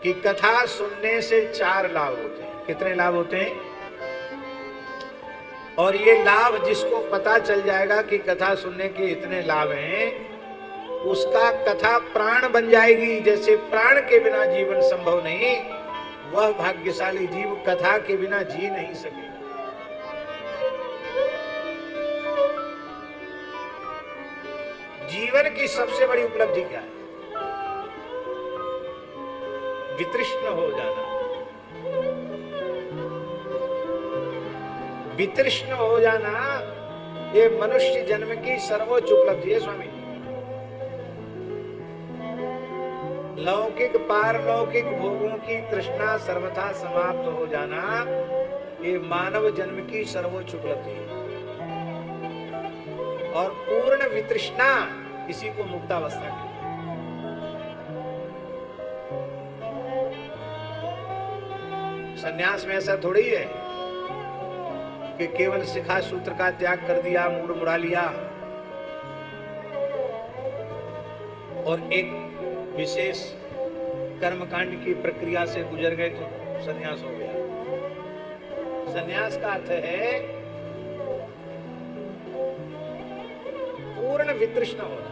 कि कथा सुनने से 4 लाभ होते हैं। कितने लाभ होते हैं? और ये लाभ जिसको पता चल जाएगा कि कथा सुनने के इतने लाभ हैं, उसका कथा प्राण बन जाएगी। जैसे प्राण के बिना जीवन संभव नहीं, वह भाग्यशाली जीव कथा के बिना जी नहीं सकेगा। जीवन की सबसे बड़ी उपलब्धि क्या है? वितृष्ण हो जाना। वितृष्ण हो जाना ये मनुष्य जन्म की सर्वोच्च उपलब्धि है स्वामी। लौकिक पारलौकिक भोगों की तृष्णा सर्वथा समाप्त हो जाना ये मानव जन्म की सर्वोच्च उपलब्धि है। और पूर्ण वितृष्णा इसी को मुक्तावस्था कहते हैं। संन्यास में ऐसा थोड़ी है कि केवल शिखा सूत्र का त्याग कर दिया, मूड मुड़ा लिया और एक विशेष कर्मकांड की प्रक्रिया से गुजर गए तो संन्यास हो गया। संन्यास का अर्थ है पूर्ण वितृष्ण होना।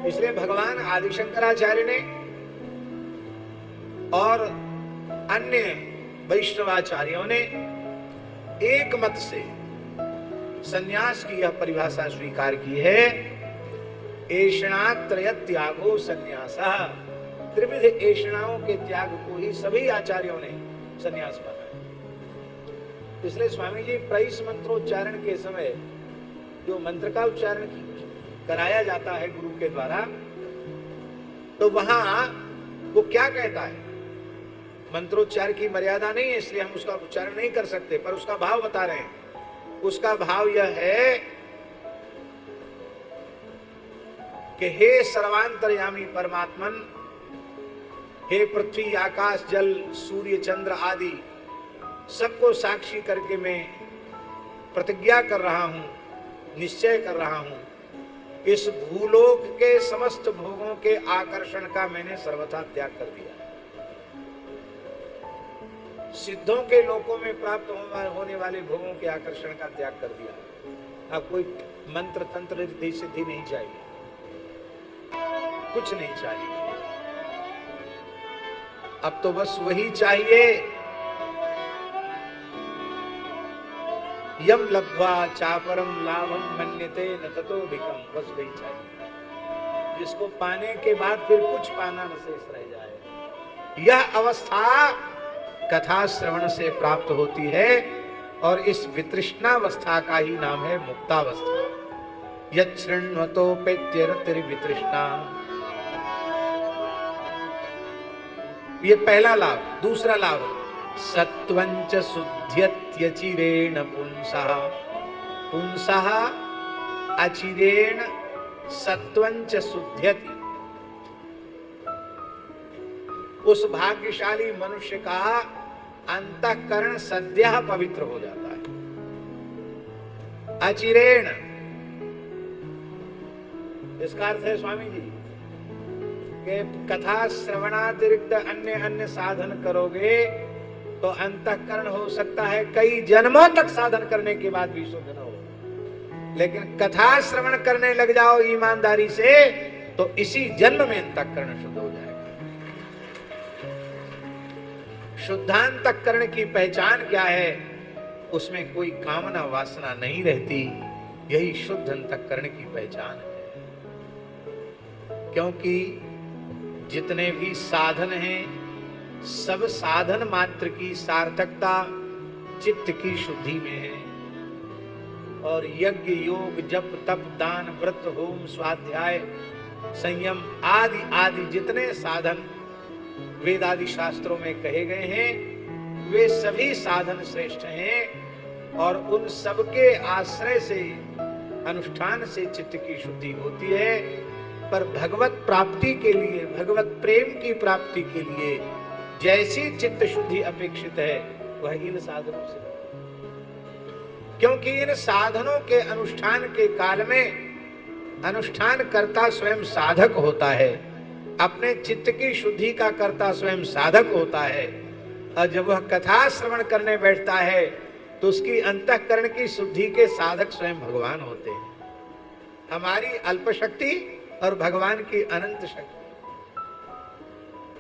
इसलिए भगवान आदि शंकराचार्य ने और अन्य वैष्णवाचार्यों ने एक मत से संन्यास की यह परिभाषा स्वीकार की है, ऐषणात्रय त्यागो संन्यासः। त्रिविध ऐषणाओं के त्याग को ही सभी आचार्यों ने संन्यास माना है। इसलिए स्वामी जी प्रईस मंत्रोच्चारण के समय जो मंत्र का उच्चारण कराया जाता है गुरु के द्वारा, तो वहां वो क्या कहता है? मंत्रोच्चार की मर्यादा नहीं है इसलिए हम उसका उच्चारण नहीं कर सकते, पर उसका भाव बता रहे हैं। उसका भाव यह है कि हे सर्वांतर्यामी परमात्मन, हे पृथ्वी आकाश जल सूर्य चंद्र आदि सबको साक्षी करके मैं प्रतिज्ञा कर रहा हूं, निश्चय कर रहा हूं, इस भूलोक के समस्त भोगों के आकर्षण का मैंने सर्वथा त्याग कर दिया। सिद्धों के लोकों में प्राप्त होने वाले भोगों के आकर्षण का त्याग कर दिया। अब कोई मंत्र तंत्र रिद्धि सिद्धि नहीं चाहिए, कुछ नहीं चाहिए। अब तो बस वही चाहिए, यम लब्ध्वा चापरम लाभम मन्यते न ततोऽधिकम्। बस वही चाहिए, जिसको पाने के बाद फिर कुछ पाना न शेष रह जाए। यह अवस्था कथा श्रवण से प्राप्त होती है और इस वितृष्णावस्था का ही नाम है मुक्तावस्था। यच्छृण्वतोपेत्यरतिर्वितृष्णा, ये पहला लाभ। दूसरा लाभ, सत्वंच शुद्ध्यत्यचिरेण पुंसः। पुंसः अचिरेण सत्वंच शुद्ध्यति। उस भाग्यशाली मनुष्य का अंतःकरण सद्यः पवित्र हो जाता है। अचिरेण इसका अर्थ है स्वामी जी कि कथा श्रवणातिरिक्त अन्य अन्य साधन करोगे तो अंतःकरण हो सकता है कई जन्मों तक साधन करने के बाद भी शुद्ध न हो, लेकिन कथा श्रवण करने लग जाओ ईमानदारी से तो इसी जन्म में अंतःकरण शुद्ध हो जाएगा। शुद्धांतःकरण की पहचान क्या है? उसमें कोई कामना वासना नहीं रहती, यही शुद्ध अंतःकरण की पहचान है। क्योंकि जितने भी साधन हैं सब साधन मात्र की सार्थकता चित्त की शुद्धि में है। और यज्ञ योग जप तप दान व्रत होम स्वाध्याय संयम आदि आदि जितने साधन वेद आदि शास्त्रों में कहे गए हैं वे सभी साधन श्रेष्ठ हैं और उन सबके आश्रय से अनुष्ठान से चित्त की शुद्धि होती है। पर भगवत प्राप्ति के लिए, भगवत प्रेम की प्राप्ति के लिए जैसी चित्त शुद्धि अपेक्षित है वह इन साधनों से, क्योंकि इन साधनों के अनुष्ठान के काल में अनुष्ठान करता स्वयं साधक होता है अपने चित्त की शुद्धि का कर्ता स्वयं साधक होता है, और जब वह कथा श्रवण करने बैठता है तो उसकी अंतःकरण की शुद्धि के साधक स्वयं भगवान होते हैं। हमारी अल्प शक्ति और भगवान की अनंत शक्ति।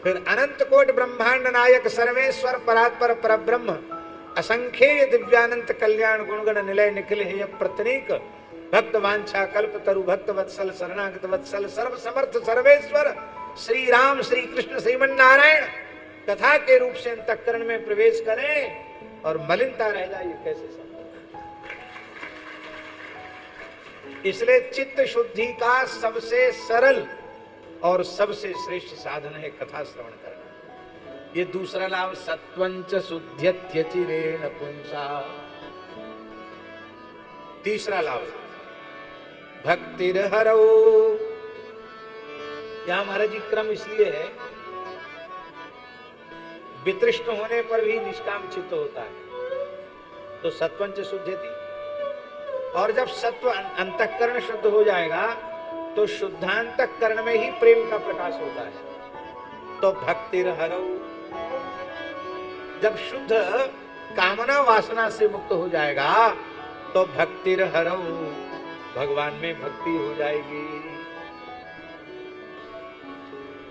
फिर अनंत कोट ब्रह्मांड नायक सर्वेश्वर परात्पर परब्रह्म असंख्येय दिव्यानंत कल्याण गुणगण निलय निखिल हेय प्रतनीक भक्त वांछा कल्प तरु भक्त वत्सल शरणागत वत्सल सर्व समर्थ सर्वेश्वर श्री राम श्री कृष्ण श्रीमन नारायण कथा के रूप से अंतःकरण में प्रवेश करें और मलिनता रह जाए, ये कैसे संभव? इसलिए चित्त शुद्धि का सबसे सरल और सबसे श्रेष्ठ साधन है कथा श्रवण करना। ये दूसरा लाभ सत्वंच शुद्ध्यत्यचिरेण पुंसा। तीसरा लाभ भक्तिर्हरौ। यहां महाराज जी क्रम इसलिए है, वितृष्ण होने पर भी निष्काम चित्त होता है तो सत्वंच शुद्धति, और जब सत्व अंतःकरण शुद्ध हो जाएगा तो शुद्धांतःकरण में ही प्रेम का प्रकाश होता है। तो भक्तिर्हरौ, जब शुद्ध कामना वासना से मुक्त हो जाएगा तो भक्तिर्हरौ, भगवान में भक्ति हो जाएगी।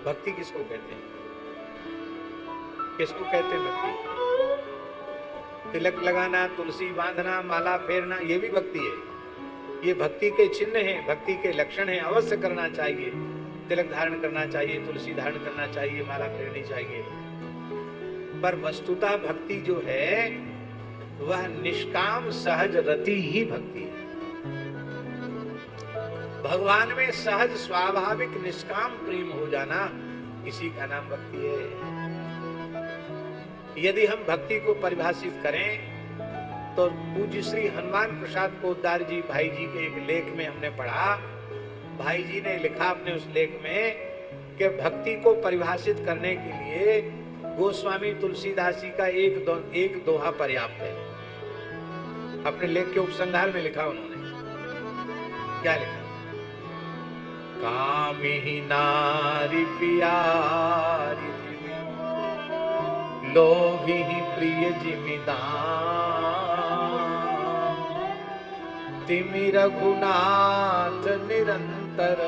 भक्ति किसको कहते हैं? किसको कहते हैं भक्ति? तिलक लगाना, तुलसी बांधना, माला फेरना, ये भी भक्ति है। ये भक्ति के चिन्ह हैं, भक्ति के लक्षण हैं, अवश्य करना चाहिए। तिलक धारण करना चाहिए, तुलसी धारण करना चाहिए, माला फेरनी चाहिए। पर वस्तुतः भक्ति जो है वह निष्काम सहज रति ही भक्ति है। भगवान में सहज स्वाभाविक निष्काम प्रेम हो जाना, इसी का नाम भक्ति है। यदि हम भक्ति को परिभाषित करें तो पूज्य श्री हनुमान प्रसाद पोद्दार जी भाई जी के एक लेख में हमने पढ़ा, भाई जी ने लिखा अपने उस लेख में कि भक्ति को परिभाषित करने के लिए गोस्वामी तुलसीदास जी का एक दोहा पर्याप्त है। अपने लेख के उपसंहार में लिखा उन्होंने, क्या लिखा? कामिही नारी प्यारी लोभी प्रिय जिमिदान तिमि रघुनाथ निरंतर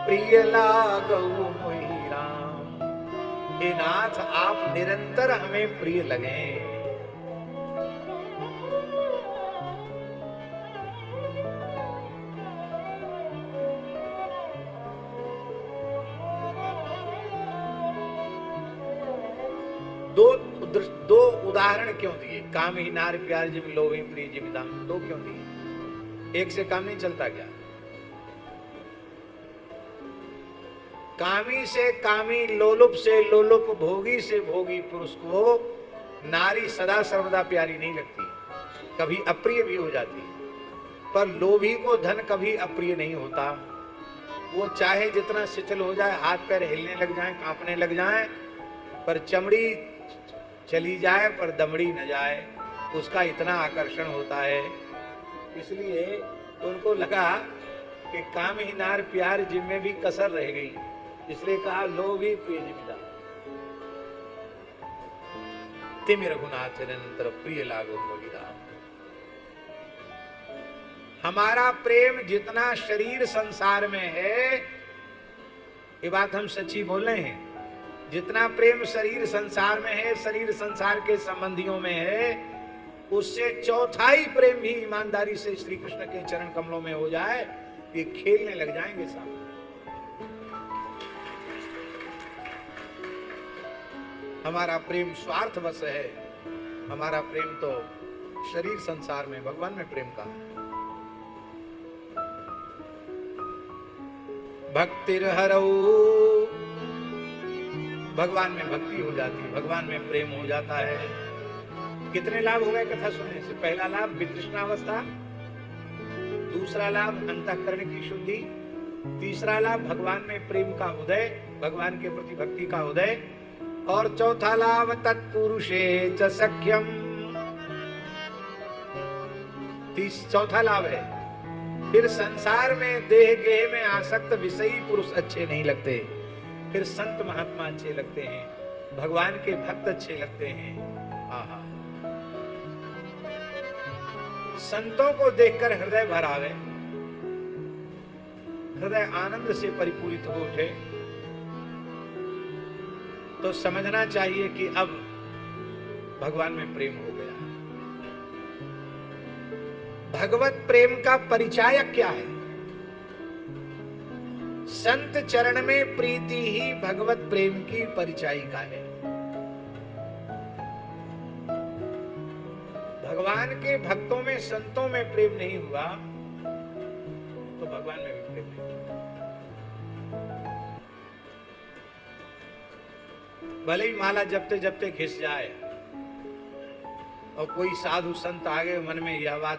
प्रिय लागौ मोहि राम। हे नाथ, आप निरंतर हमें प्रिय लगें। दो उदाहरण क्यों दिए? काम ही नार प्यार जिम लोभी प्रिय जिम दाम, दो क्यों दिए? एक से काम नहीं चलता क्या? कामी से कामी, लोलुप से लोलुप, भोगी से भोगी पुरुष को नारी सदा सर्वदा प्यारी नहीं लगती, कभी अप्रिय भी हो जाती। पर लोभी को धन कभी अप्रिय नहीं होता। वो चाहे जितना शिथिल हो जाए, हाथ पैर हिलने लग जाए, कांपने लग जाए, पर चमड़ी चली जाए पर दमड़ी न जाए, उसका इतना आकर्षण होता है। इसलिए उनको लगा कि काम ही नार प्यार जिनमें भी कसर रह गई, इसलिए कहा लोभी प्रिय जिमिदा तिमि रघुनाथ निरंतर प्रिय लागो मोहि राम। हमारा प्रेम जितना शरीर संसार में है, ये बात हम सच्ची बोल रहे हैं, जितना प्रेम शरीर संसार में है, शरीर संसार के संबंधियों में है, उससे चौथाई प्रेम भी ईमानदारी से श्री कृष्ण के चरण कमलों में हो जाए, ये खेलने लग जाएंगे सामने। हमारा प्रेम स्वार्थवश है, हमारा प्रेम तो शरीर संसार में, भगवान में प्रेम का है। भक्तिर्हरौ, भगवान में भक्ति हो जाती है, भगवान में प्रेम हो जाता है। कितने लाभ हो गए कथा सुनने से? पहला लाभ वितृष्णावस्था, दूसरा लाभ अंतःकरण की शुद्धि, तीसरा लाभ भगवान में प्रेम का उदय, भगवान के प्रति भक्ति का उदय, और चौथा लाभ तत्पुरुषे च सख्यम। चौथा लाभ है फिर संसार में देह गेह में आसक्त विषयी पुरुष अच्छे नहीं लगते, फिर संत महात्मा अच्छे लगते हैं, भगवान के भक्त अच्छे लगते हैं। आहा, संतों को देखकर हृदय भर आवे, हृदय आनंद से परिपूरित हो उठे, तो समझना चाहिए कि अब भगवान में प्रेम हो गया। भगवत प्रेम का परिचायक क्या है? संत चरण में प्रीति ही भगवत प्रेम की परिचायिका है। भगवान के भक्तों में संतों में प्रेम नहीं हुआ तो भगवान में भी प्रेम नहीं हुआ। भले ही माला जपते जपते घिस जाए और कोई साधु संत आगे मन में यह बात